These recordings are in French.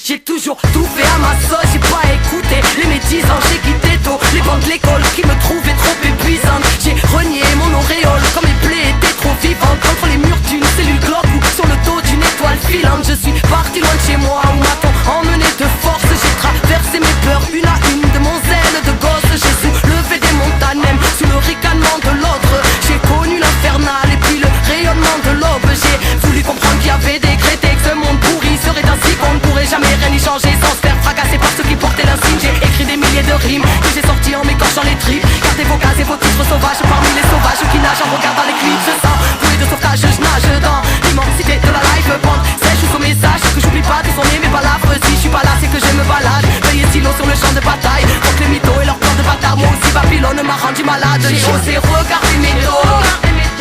J'ai toujours tout fait à ma sauce, j'ai pas écouté les médisants, j'ai quitté tôt les bancs de l'école qui me trouvaient trop épuisantes. J'ai renié mon auréole comme les plaies étaient trop vivantes contre les murs d'une cellule globe ou sur le dos d'une étoile filante. Je suis parti loin de chez moi où m'a-t-on emmené de force. J'ai traversé mes peurs une à une de mon zèle de gosse. J'ai soulevé des montagnes même sous le ricanement de l'autre. J'ai connu l'infernal et puis le rayonnement de l'aube. J'ai voulu comprendre qu'il y avait des crétés, que ce monde pourri serait ainsi qu'on ne pourrait jamais rien y changer sans se faire fracasser par ceux qui portaient l'insigne. J'ai écrit des milliers de rimes que j'ai sorties en m'écorchant les tripes. Gardez vos cases et vos titres sauvages parmi les sauvages qui nagent en regardant les clips. Je sens bouée de sauvetage, je nage dans l'immensité de la life. Bande sèche ou son message que j'oublie pas de sonner mes palabres. Si je suis pas là c'est que je me balade. Veillez silo sur le champ de bataille contre les mythos et leurs plans de bâtard. Moi aussi Babylone m'a rendu malade. J'ai osé regarder mes dos.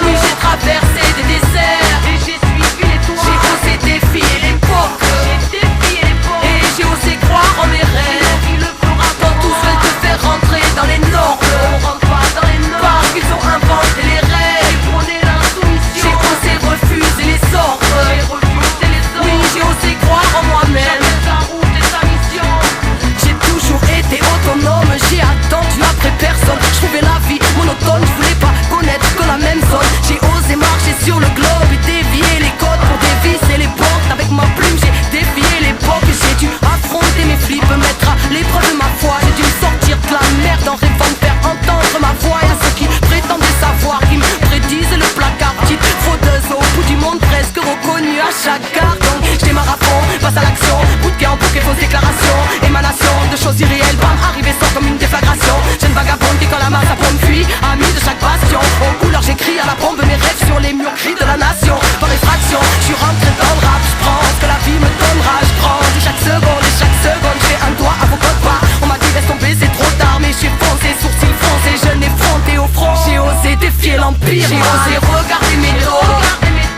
Oui j'ai traversé des déserts et j'ai suivi les toits. J'ai osé défier l'époque. Et j'ai osé croire en mes rêves. Quand tous veulent te faire rentrer dans les normes, parce qu'ils ont inventé les règles. J'ai osé refuser les ordres. Oui j'ai osé croire en moi-même. J'ai toujours été autonome, j'ai attendu après personne. Je trouvais la vie monotone, je voulais pas connaître que la même zone. J'ai osé marcher sur le globe et dévier les codes pour dévisser les portes. Avec ma plume j'ai défié l'époque. J'ai dû affronter mes flips, mettre à l'épreuve ma foi. J'ai dû me sortir de la merde en rêvant de faire entendre ma voix. Et à ceux qui prétendaient savoir, qui me prédisent le placard. Petite fraudeuse au bout du monde, presque reconnue à chaque carte. Donc je démarre à fond, passe à l'action. Bout de camp, bouquet, fausses déclarations. Émanation de choses irréelles, bam, arrivé sans comme une déflagration. Jeune vagabonde qui quand la masse à pompe fuit, ami de chaque bastion. Aux couleurs j'écris à la bombe mes rêves sur les murs gris de la nation. Par effraction, je suis rentré dans le rap. Je prends ce que la vie me donnera. Je grandis chaque seconde et chaque seconde je fais un doigt à vos codes pas. On m'a dit laisse tomber c'est trop tard, mais j'ai foncé, sourcils froncés, je n'ai fronté au front. J'ai osé défier l'empire, j'ai osé regarder mes dos.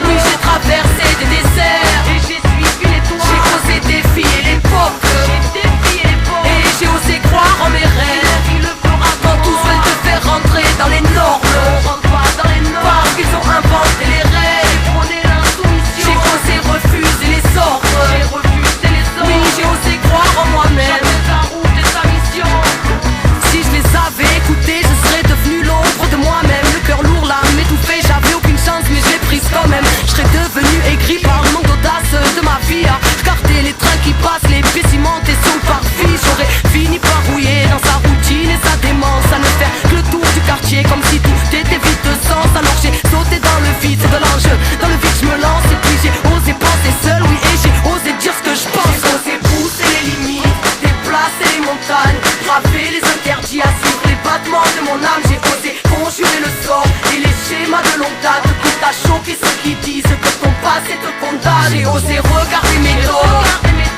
Oui j'ai traversé des déserts et j'ai suivi les toits. J'ai osé défier l'époque. Et j'ai osé croire en mes rêves. Quand tous veulent te faire rentrer dans les normes, parce qu'ils ont inventé les règles. J'ai osé refuser les ordres. Oui j'ai osé croire en moi-même. Si je les avais écoutés, je serais devenu l'ombre de moi-même. Le cœur lourd, l'âme étouffée, j'avais aucune chance mais je l'ai prise quand même. Je serais devenu aigri par le manque d'audace de ma vie. À regarder les trains qui passent, les pieds cimentés sur le parvis. J'aurais fini par rouiller dans sa routine et sa démence. À ne faire que le tour du quartier comme si tout était vide de sens. Alors j'ai sauté dans le vide, c'est de l'enjeu. Dans le vide je me lance et puis j'ai osé penser seul, oui. Et j'ai osé dire ce que je pense. J'ai osé pousser les limites, déplacer les montagnes, braver les interdits, à suivre les battements de mon âme. J'ai osé conjurer le sort et les schémas de longue date. Quitte à choquer ceux qui disent que ton passé te condamne. J'ai osé regarder mes dos.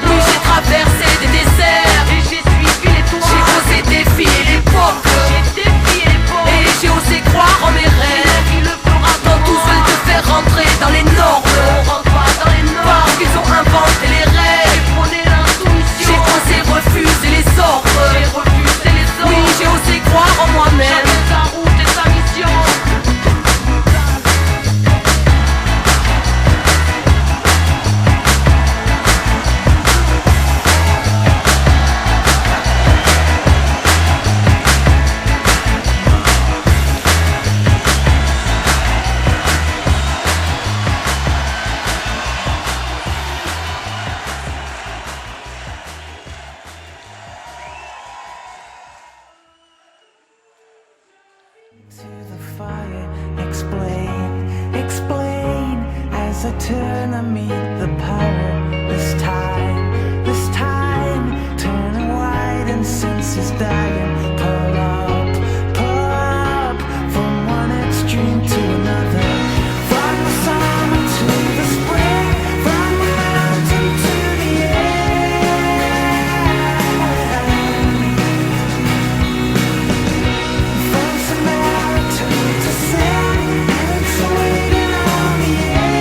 Oui j'ai traversé des déserts et j'ai suivi les toits. J'ai osé défier l'époque. Et j'ai osé croire en mes rêves. Quand tous veulent te faire rentrer dans les normes, parce qu'ils ont inventé les règles. J'ai osé refuser les ordres. Oui j'ai osé croire en moi-même. To the fire, explain as I turn I meet the power. This time, turning white and senses dying. Pull up from one extreme to another. From the summer to the spring, from the mountain to the air. From Samaritan to sin, and it's waiting on the air.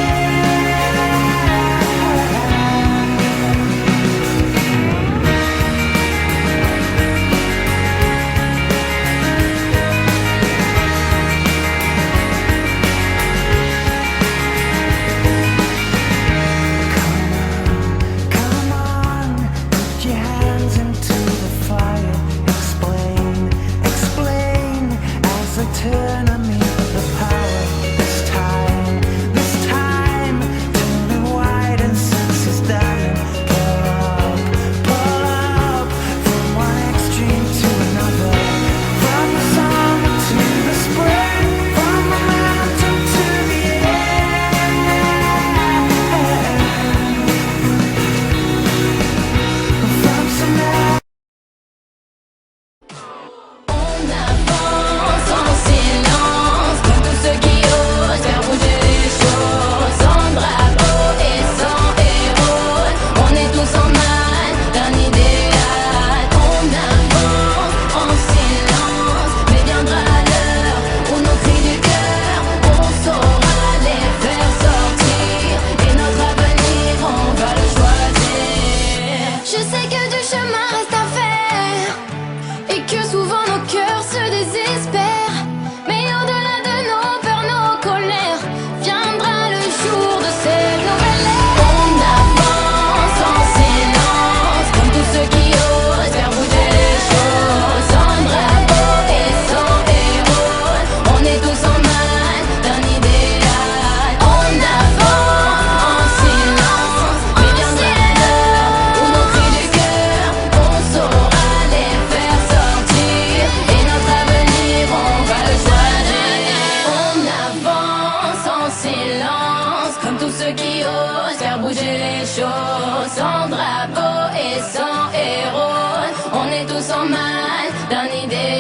normal. Donne idée